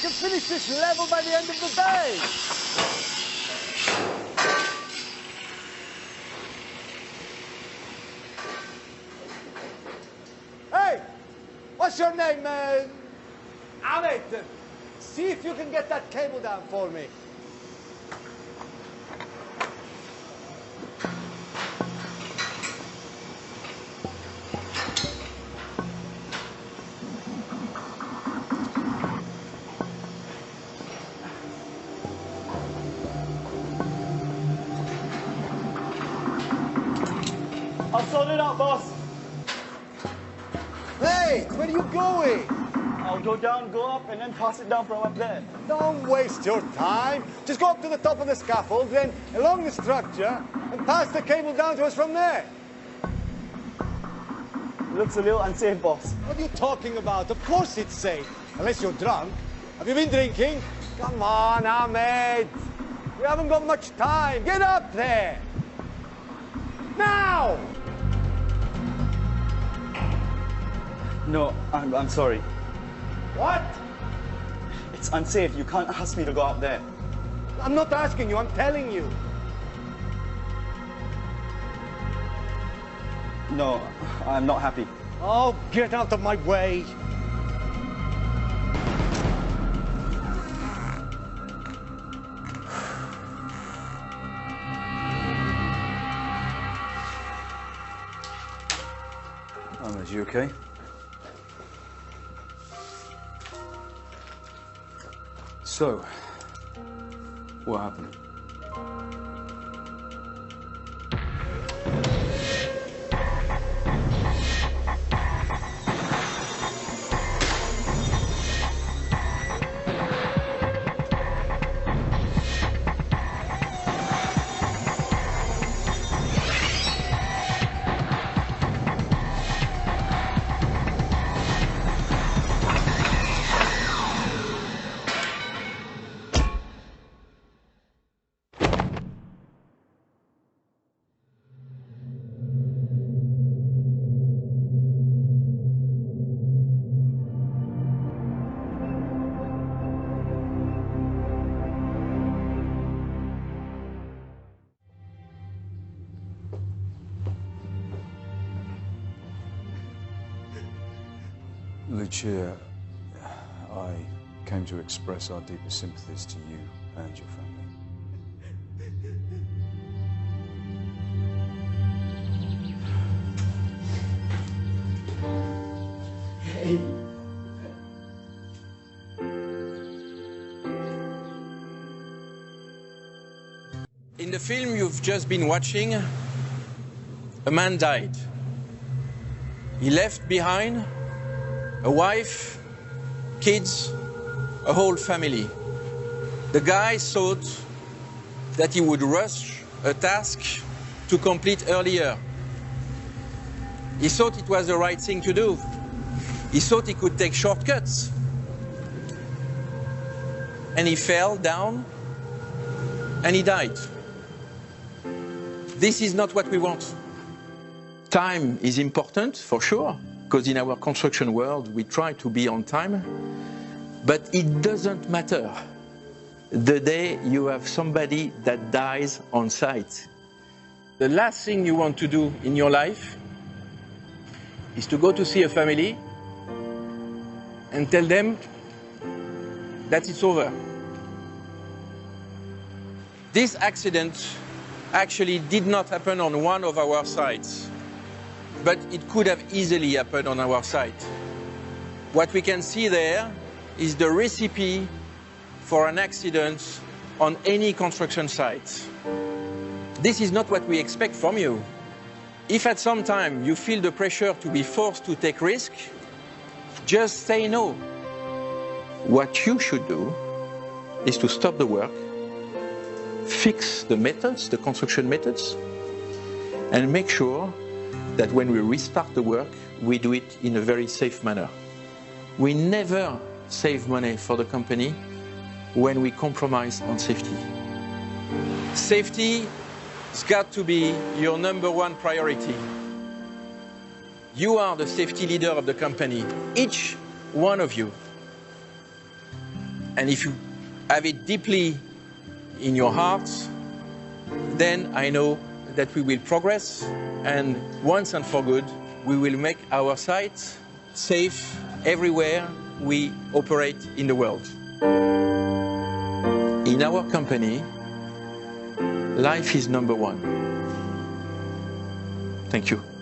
can finish this level by the end of the day. Hey, what's your name, Ahmed? See if you can get that cable down for me. I'll sort it out, boss. Hey, where are you going? I'll go down, go up, and then pass it down from up there. Don't waste your time. Just go up to the top of the scaffold, then along the structure, and pass the cable down to us from there. Looks a little unsafe, boss. What are you talking about? Of course it's safe. Unless you're drunk. Have you been drinking? Come on, Ahmed. We haven't got much time. Get up there. Now! No, I'm sorry. What? It's unsafe. You can't ask me to go up there. I'm not asking you, I'm telling you. No, I'm not happy. Oh, get out of my way. Is you okay? So, what happened? Lucia, I came to express our deepest sympathies to you and your family. Hey. In the film you've just been watching, a man died. He left behind a wife, kids, a whole family. The guy thought that he would rush a task to complete earlier. He thought it was the right thing to do. He thought he could take shortcuts. And he fell down and he died. This is not what we want. Time is important, for sure, because in our construction world, we try to be on time, but it doesn't matter the day you have somebody that dies on site. The last thing you want to do in your life is to go to see a family and tell them that it's over. This accident actually did not happen on one of our sites, but it could have easily happened on our site. What we can see there is the recipe for an accident on any construction site. This is not what we expect from you. If at some time you feel the pressure to be forced to take risk, just say no. What you should do is to stop the work, fix the methods, the construction methods, and make sure that when we restart the work, we do it in a very safe manner. We never save money for the company when we compromise on safety. Safety has got to be your #1 priority. You are the safety leader of the company, each one of you. And if you have it deeply in your hearts, then I know that we will progress, and once and for good, we will make our sites safe everywhere we operate in the world. In our company, life is number one. Thank you.